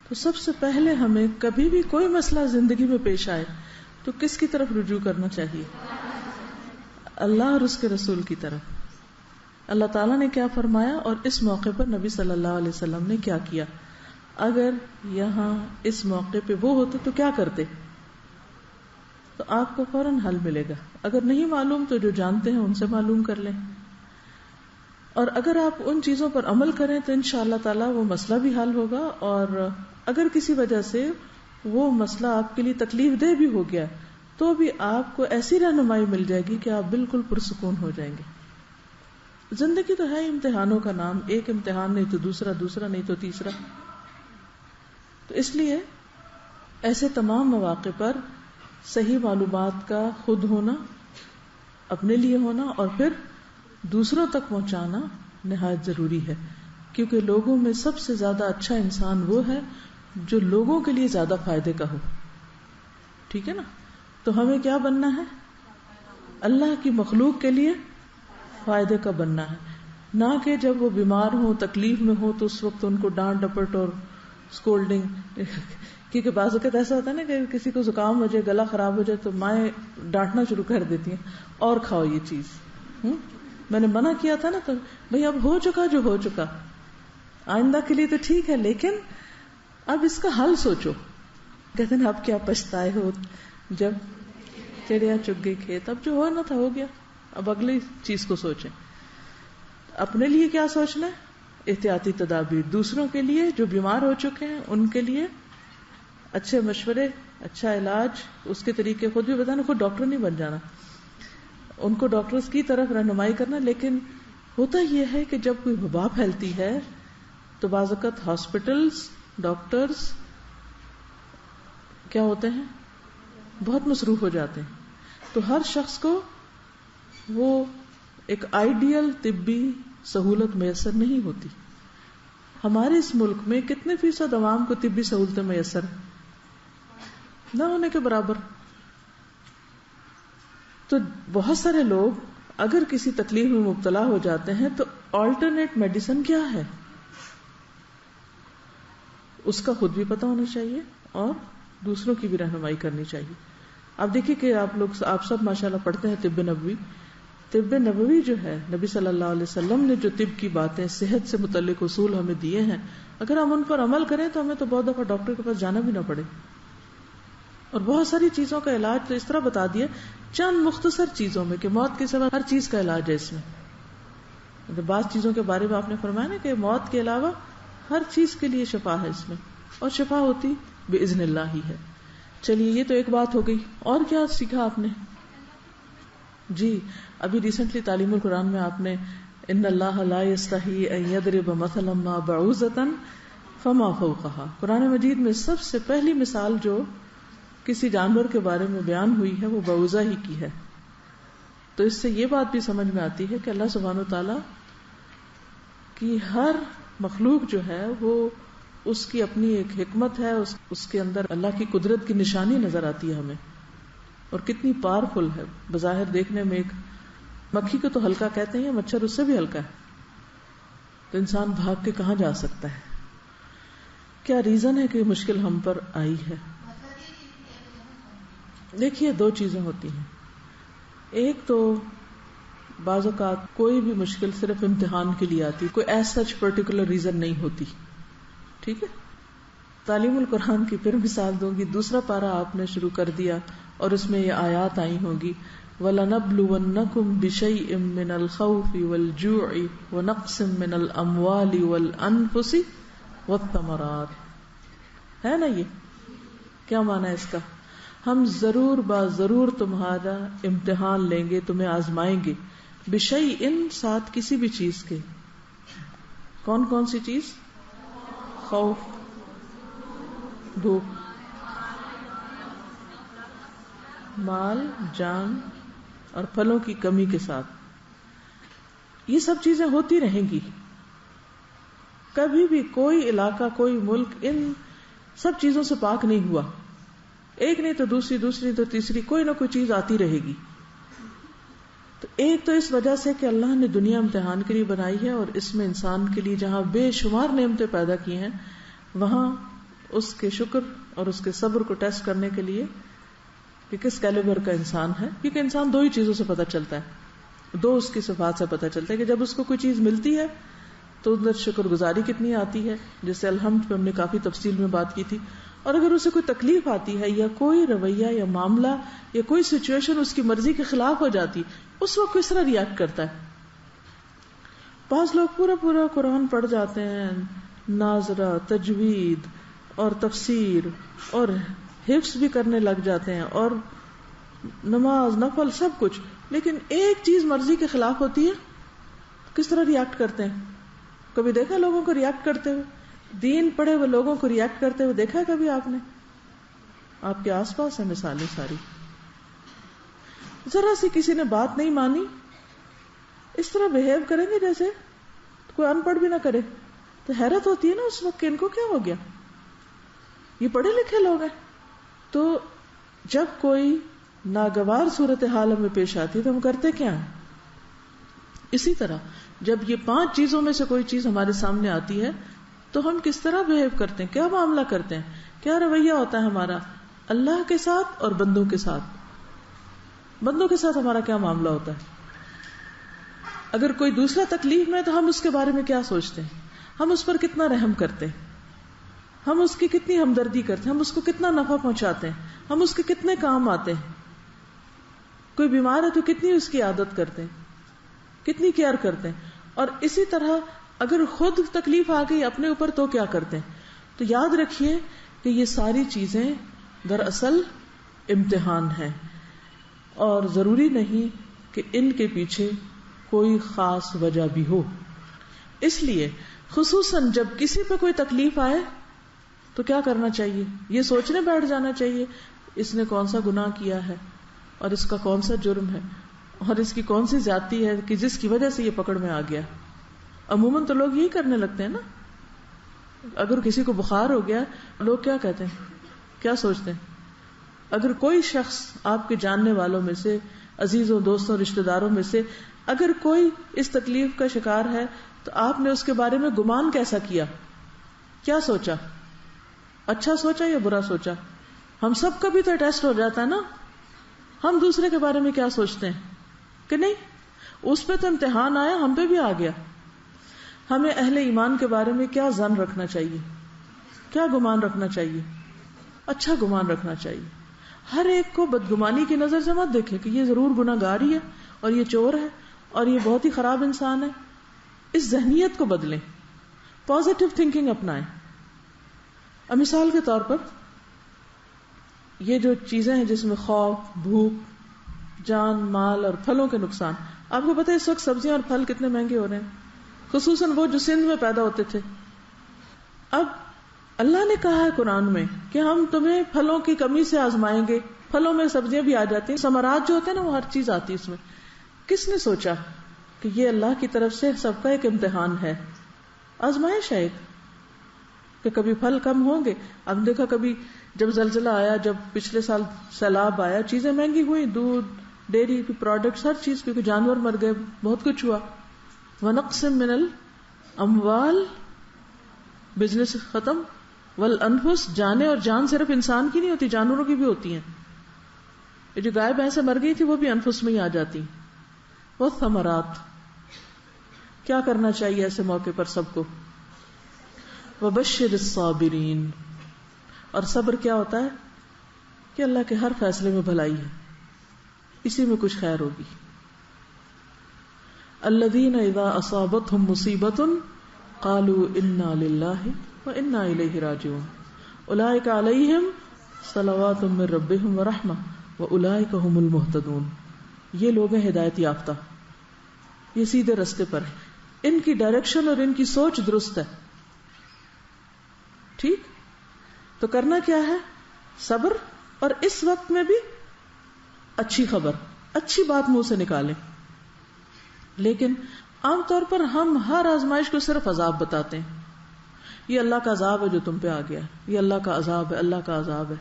تو سب سے پہلے ہمیں کبھی بھی کوئی مسئلہ زندگی میں پیش آئے تو کس کی طرف رجوع کرنا چاہیے؟ اللہ اور اس کے رسول کی طرف. اللہ تعالیٰ نے کیا فرمایا اور اس موقع پر نبی صلی اللہ علیہ وسلم نے کیا کیا. اگر یہاں اس موقع پہ وہ ہوتے تو کیا کرتے؟ تو آپ کو فوراً حل ملے گا. اگر نہیں معلوم تو جو جانتے ہیں ان سے معلوم کر لیں, اور اگر آپ ان چیزوں پر عمل کریں تو انشاءاللہ تعالیٰ وہ مسئلہ بھی حل ہوگا. اور اگر کسی وجہ سے وہ مسئلہ آپ کے لیے تکلیف دہ بھی ہو گیا تو بھی آپ کو ایسی رہنمائی مل جائے گی کہ آپ بالکل پرسکون ہو جائیں گے. زندگی تو ہے امتحانوں کا نام, ایک امتحان نہیں تو دوسرا, دوسرا نہیں تو تیسرا. تو اس لیے ایسے تمام مواقع پر صحیح معلومات کا خود ہونا, اپنے لیے ہونا اور پھر دوسروں تک پہنچانا نہایت ضروری ہے, کیونکہ لوگوں میں سب سے زیادہ اچھا انسان وہ ہے جو لوگوں کے لیے زیادہ فائدے کا ہو. ٹھیک ہے نا؟ تو ہمیں کیا بننا ہے؟ اللہ کی مخلوق کے لیے فائدے کا بننا ہے, نہ کہ جب وہ بیمار ہو, تکلیف میں ہو تو اس وقت ان کو ڈانٹ ڈپٹ اور اسکولڈنگ. کیونکہ بعض اوقات ایسا ہوتا ہے نا کہ کسی کو زکام ہو جائے, گلا خراب ہو جائے تو مائیں ڈانٹنا شروع کر دیتی ہیں, اور کھاؤ یہ چیز, میں نے منع کیا تھا نا, تو بھئی اب ہو چکا جو ہو چکا, آئندہ کے لیے تو ٹھیک ہے لیکن اب اس کا حل سوچو. کہتے ہیں اب کیا پچھتائے ہو جب چڑیا چگ گئی کھیت, اب جو ہونا تھا ہو گیا, اب اگلی چیز کو سوچیں. اپنے لیے کیا سوچنا ہے؟ احتیاطی تدابیر. دوسروں کے لیے جو بیمار ہو چکے ہیں ان کے لیے اچھے مشورے, اچھا علاج, اس کے طریقے خود بھی بتانا. خود ڈاکٹر نہیں بن جانا, ان کو ڈاکٹرز کی طرف رہنمائی کرنا. لیکن ہوتا یہ ہے کہ جب کوئی وبا پھیلتی ہے تو بعض اوقات ہاسپٹلز, ڈاکٹرز کیا ہوتے ہیں, بہت مصروف ہو جاتے ہیں. تو ہر شخص کو وہ ایک آئیڈیل طبی سہولت میسر نہیں ہوتی. ہمارے اس ملک میں کتنے فیصد عوام کو طبی سہولتیں میسر ہیں؟ نہ ہونے کے برابر. تو بہت سارے لوگ اگر کسی تکلیف میں مبتلا ہو جاتے ہیں تو آلٹرنیٹ میڈیسن کیا ہے اس کا خود بھی پتہ ہونا چاہیے اور دوسروں کی بھی رہنمائی کرنی چاہیے. آپ دیکھیے کہ آپ سب ماشاءاللہ پڑھتے ہیں طب نبوی. طب نبوی جو ہے, نبی صلی اللہ علیہ وسلم نے جو طب کی باتیں, صحت سے متعلق اصول ہمیں دیے ہیں, اگر ہم ان پر عمل کریں تو ہمیں تو بہت دفعہ ڈاکٹر کے پاس جانا بھی نہ پڑے. اور بہت ساری چیزوں کا علاج تو اس طرح بتا دیا چند مختصر چیزوں میں کہ موت کے سوا ہر چیز کا علاج ہے اس میں. بعض چیزوں کے بارے میں آپ نے فرمایا نا کہ موت کے علاوہ ہر چیز کے لیے شفا ہے اس میں, اور شفا ہوتی باذن اللہ ہی ہے. چلیے یہ تو ایک بات ہو گئی. اور کیا سیکھا آپ نے؟ جی ابھی ریسنٹلی تعلیم القرآن میں آپ نے ان اللہ لا یستحی ان یضرب مثلا ما بعوضۃ فما فوقها, قرآن مجید میں سب سے پہلی مثال جو کسی جانور کے بارے میں بیان ہوئی ہے وہ بعوضہ ہی کی ہے. تو اس سے یہ بات بھی سمجھ میں آتی ہے کہ اللہ سبحانہ وتعالی کی ہر مخلوق جو ہے وہ اس کی اپنی ایک حکمت ہے, اس کے اندر اللہ کی قدرت کی نشانی نظر آتی ہے ہمیں, اور کتنی پاورفل ہے. بظاہر دیکھنے میں ایک مکھی کو تو ہلکا کہتے ہیں, مچھر اس سے بھی ہلکا ہے, تو انسان بھاگ کے کہاں جا سکتا ہے؟ کیا ریزن ہے کہ مشکل ہم پر آئی ہے؟ دیکھیے دو چیزیں ہوتی ہیں. ایک تو بعض اوقات کوئی بھی مشکل صرف امتحان کے لیے آتی, کوئی ایز سچ پرٹیکولر ریزن نہیں ہوتی. ٹھیک ہے, تعلیم القرآن کی پھر مثال دوں گی. دوسرا پارہ آپ نے شروع کر دیا اور اس میں یہ آیات آئی ہوں گی, وَلَنَبْلُوَنَّكُمْ بِشَيْءٍ مِّنَ الْخَوْفِ وَالْجُوعِ وَنَقْصٍ مِّنَ الْأَمْوَالِ وَالْأَنفُسِ وَالثَّمَرَاتِ. ہے نا یہ کیا معنی ہے اس کا؟ ہم ضرور ضرور تمہارا امتحان لیں گے, تمہیں آزمائیں گے. بِشَيْءٍ ساتھ کسی بھی چیز کے. کون کون سی چیز؟ خوف, بھوک, مال, جان اور پھلوں کی کمی کے ساتھ. یہ سب چیزیں ہوتی رہیں گی. کبھی بھی کوئی علاقہ, کوئی ملک ان سب چیزوں سے پاک نہیں ہوا. ایک نہیں تو دوسری, دوسری تو تیسری, کوئی نہ کوئی چیز آتی رہے گی. تو ایک تو اس وجہ سے کہ اللہ نے دنیا امتحان کے لیے بنائی ہے, اور اس میں انسان کے لیے جہاں بے شمار نعمتیں پیدا کی ہیں وہاں اس کے شکر اور اس کے صبر کو ٹیسٹ کرنے کے لیے کہ کس کیلیبر کا انسان ہے. کیونکہ انسان دو ہی چیزوں سے پتہ چلتا ہے, دو اس کی صفات سے پتہ چلتا ہے کہ جب اس کو کوئی چیز ملتی ہے تو اندر شکر گزاری کتنی آتی ہے, جیسے الحمد پہ ہم نے کافی تفصیل میں بات کی تھی, اور اگر اسے کوئی تکلیف آتی ہے یا کوئی رویہ یا معاملہ یا کوئی سچویشن اس کی مرضی کے خلاف ہو جاتی, اس وقت کس طرح ریئیکٹ کرتا ہے. بعض لوگ پورا قرآن پڑھ جاتے ہیں, ناظرہ, تجوید اور تفسیر اور حفظ بھی کرنے لگ جاتے ہیں, اور نماز نفل سب کچھ, لیکن ایک چیز مرضی کے خلاف ہوتی ہے, کس طرح ریئیکٹ کرتے ہیں. کبھی دیکھا لوگوں کو ریئیکٹ کرتے ہوئے؟ دین پڑھے ہوئے لوگوں کو ریئیکٹ کرتے ہوئے دیکھا کبھی آپ نے؟ آپ کے آس پاس ہیں مثالیں ساری. ذرا سی کسی نے بات نہیں مانی, اس طرح بہیو کریں گے جیسے کوئی ان پڑھ بھی نہ کرے, تو حیرت ہوتی ہے نا اس وقت کہ ان کو کیا ہو گیا, یہ پڑھے لکھے لوگ ہیں. تو جب کوئی ناگوار صورتحال ہمیں پیش آتی ہے تو ہم کرتے کیا ہیں؟ اسی طرح جب یہ 5 چیزوں میں سے کوئی چیز ہمارے سامنے آتی ہے تو ہم کس طرح بہیو کرتے ہیں, کیا معاملہ کرتے ہیں, کیا رویہ ہوتا ہے ہمارا اللہ کے ساتھ اور بندوں کے ساتھ. بندوں کے ساتھ ہمارا کیا معاملہ ہوتا ہے؟ اگر کوئی دوسرا تکلیف میں تو ہم اس کے بارے میں کیا سوچتے ہیں, ہم اس پر کتنا رحم کرتے ہیں, ہم اس کی کتنی ہمدردی کرتے ہیں, ہم اس کو کتنا نفع پہنچاتے ہیں, ہم اس کے کتنے کام آتے ہیں. کوئی بیمار ہے تو کتنی اس کی عادت کرتے ہیں, کتنی کیئر کرتے ہیں. اور اسی طرح اگر خود تکلیف آ گئی اپنے اوپر تو کیا کرتے ہیں. تو یاد رکھیے کہ یہ ساری چیزیں دراصل امتحان ہیں, اور ضروری نہیں کہ ان کے پیچھے کوئی خاص وجہ بھی ہو. اس لیے خصوصاً جب کسی پہ کوئی تکلیف آئے تو کیا کرنا چاہیے, یہ سوچنے بیٹھ جانا چاہیے اس نے کون سا گناہ کیا ہے, اور اس کا کون سا جرم ہے, اور اس کی کون سی زیادتی ہے کہ جس کی وجہ سے یہ پکڑ میں آ گیا. عموماً تو لوگ یہی کرنے لگتے ہیں نا. اگر کسی کو بخار ہو گیا لوگ کیا کہتے ہیں, کیا سوچتے ہیں؟ اگر کوئی شخص آپ کے جاننے والوں میں سے, عزیزوں, دوستوں, رشتہ داروں میں سے اگر کوئی اس تکلیف کا شکار ہے تو آپ نے اس کے بارے میں گمان کیسا کیا, کیا سوچا, اچھا سوچا یا برا سوچا؟ ہم سب کا بھی تو ٹیسٹ ہو جاتا ہے نا, ہم دوسرے کے بارے میں کیا سوچتے ہیں کہ نہیں, اس پہ تو امتحان آیا, ہم پہ بھی آ گیا. ہمیں اہل ایمان کے بارے میں کیا ظن رکھنا چاہیے, کیا گمان رکھنا چاہیے؟ اچھا گمان رکھنا چاہیے. ہر ایک کو بدگمانی کی نظر سے مت دیکھے کہ یہ ضرور گناہگار ہی ہے اور یہ چور ہے اور یہ بہت ہی خراب انسان ہے. اس ذہنیت کو بدلیں, پازیٹو تھنکنگ اپنائیں. اب مثال کے طور پر یہ جو چیزیں ہیں جس میں خوف, بھوک, جان, مال اور پھلوں کے نقصان, آپ کو پتہ ہے اس وقت سبزیاں اور پھل کتنے مہنگے ہو رہے ہیں, خصوصاً وہ جو سندھ میں پیدا ہوتے تھے. اب اللہ نے کہا ہے قرآن میں کہ ہم تمہیں پھلوں کی کمی سے آزمائیں گے. پھلوں میں سبزیاں بھی آ جاتی ہیں, ثمرات جو ہوتے ہیں نا وہ ہر چیز آتی ہے اس میں. کس نے سوچا کہ یہ اللہ کی طرف سے سب کا ایک امتحان ہے, آزمائش ہے کہ کبھی پھل کم ہوں گے. اب دیکھا کبھی جب زلزلہ آیا, جب پچھلے سال سیلاب آیا, چیزیں مہنگی ہوئی, دودھ, ڈیری کی پروڈکٹس, ہر چیز, کیونکہ جانور مر گئے, بہت کچھ ہوا. وَنَقْصٍ مِّنَ الْأَمْوَالِ, بزنس ختم. والانفس, جانیں, اور جان صرف انسان کی نہیں ہوتی, جانوروں کی بھی ہوتی ہیں. یہ جو گائے بھینسیں مر گئی تھی وہ بھی انفس میں ہی آ جاتی. والثمرات, کیا کرنا چاہیے ایسے موقع پر سب کو؟ وبشر الصابرین, اور صبر کیا ہوتا ہے کہ اللہ کے ہر فیصلے میں بھلائی ہے, اسی میں کچھ خیر ہوگی. الذین اذا اصابتهم مصیبۃ قالوا انا للہ وانا الیہ راجعون اولئک علیہم صلوات من ربہم ورحمہ واولئک هم المہتدون. یہ لوگ ہیں ہدایت یافتہ, یہ سیدھے راستے پر ہیں, ان کی ڈائریکشن اور ان کی سوچ درست ہے. ٹھیک, تو کرنا کیا ہے؟ صبر, اور اس وقت میں بھی اچھی خبر, اچھی بات منہ سے نکالیں. لیکن عام طور پر ہم ہر آزمائش کو صرف عذاب بتاتے ہیں. یہ اللہ کا عذاب ہے جو تم پہ آ گیا, یہ اللہ کا عذاب ہے, اللہ کا عذاب ہے.